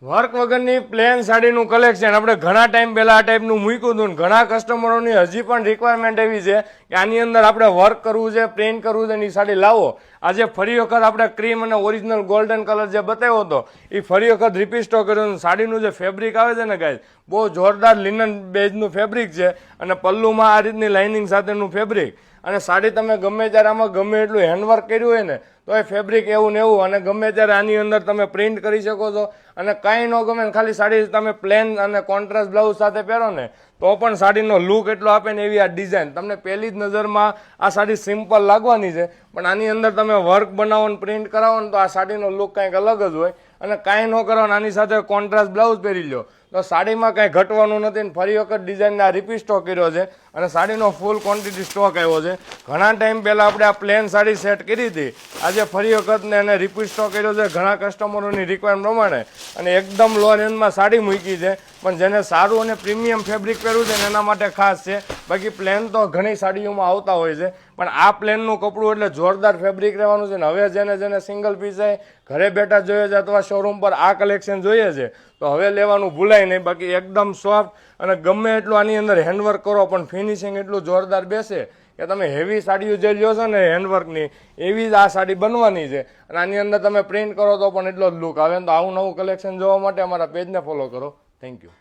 Work વગરની plane સાડીનું collection આપણે ઘણા ટાઈમ પહેલા આ ટાઈપનું મૂક્યું હતું. ઘણા કસ્ટમરોની હજી પણ રિક્વાયરમેન્ટ એવી છે કે આની અંદર આપણે વર્ક કરવું છે, પ્રિન્ટ કરવું છે, એની સાડી લાવો. આજે ફરી વખત આપણે ક્રીમ અને ઓરિજિનલ ગોલ્ડન કલર જે બતાવ્યો હતો એ ફરી વખત રિપીટ સ્ટોક કર્યો. સાડીનું જે ફેબ્રિક આવે છે ને ગાઈઝ, બહુ જોરદાર લિનન બેઝનું ફેબ્રિક છે અને પલ્લુમાં આ રીતની લાઇનિંગ સાથેનું ફેબ્રિક. અને સાડી તમે ગમે ત્યારે આમાં ગમે એટલું હેન્ડવર્ક કર્યું હોય ને તો એ ફેબ્રિક એવું ને એવું, અને ગમે ત્યારે આની અંદર તમે પ્રિન્ટ કરી શકો છો. અને કાંઈ ન ગમે ને ખાલી સાડી તમે પ્લેન અને કોન્ટ્રાસ્ટ બ્લાઉઝ સાથે પહેરો ને તો પણ સાડીનો લુક એટલો આપે ને એવી આ ડિઝાઇન. તમને પહેલી જ નજરમાં આ સાડી સિમ્પલ લાગવાની છે, પણ આની અંદર તમે વર્ક બનાવો ને પ્રિન્ટ કરાવો ને તો આ સાડીનો લુક કંઈક અલગ જ હોય. અને કાંઈ ન કરો ને આની સાથે કોન્ટ્રાસ્ટ બ્લાઉઝ પહેરી લો તો સાડીમાં કાંઈ ઘટવાનું નથી. ને ફરી વખત ડિઝાઇનના રિપીટ સ્ટોક કર્યો છે અને સાડીનો ફૂલ ક્વોન્ટિટી સ્ટોક આવ્યો છે. ઘણા ટાઈમ પહેલાં આપણે આ પ્લેન સાડી સેટ કરી હતી, આજે ફરી વખત ને એને રિપીટ સ્ટોક કર્યો છે ઘણા કસ્ટમરોની રિક્વાયરમેન્ટ પ્રમાણે. અને એકદમ લો રેન્જમાં સાડી મૂકી છે, પણ જેને સારું અને પ્રીમિયમ ફેબ્રિક પહેરવું છે ને એના માટે ખાસ છે. બાકી પ્લેન તો ઘણી સાડીઓમાં આવતા હોય છે, પણ આ પ્લેનનું કપડું એટલે જોરદાર ફેબ્રિક રહેવાનું છે. ને હવે જેને સિંગલ પીસ ઘરે બેઠા જોઈએ છે અથવા શોરૂમ પર આ કલેક્શન જોઈએ છે તો હવે લેવાનું ભૂલાય નહીં. બાકી એકદમ સોફ્ટ અને ગમે એટલું આની અંદર હેન્ડવર્ક કરો પણ ફિનિશિંગ એટલું જોરદાર બેસે કે તમે હેવી સાડીઓ જે લ્યો છો ને હેન્ડવર્કની એવી જ આ સાડી બનવાની છે. અને આની અંદર તમે પ્રિન્ટ કરો તો પણ એટલો જ લુક આવે. તો આવું નવું કલેક્શન જોવા માટે અમારા પેજને ફોલો કરો. Thank you.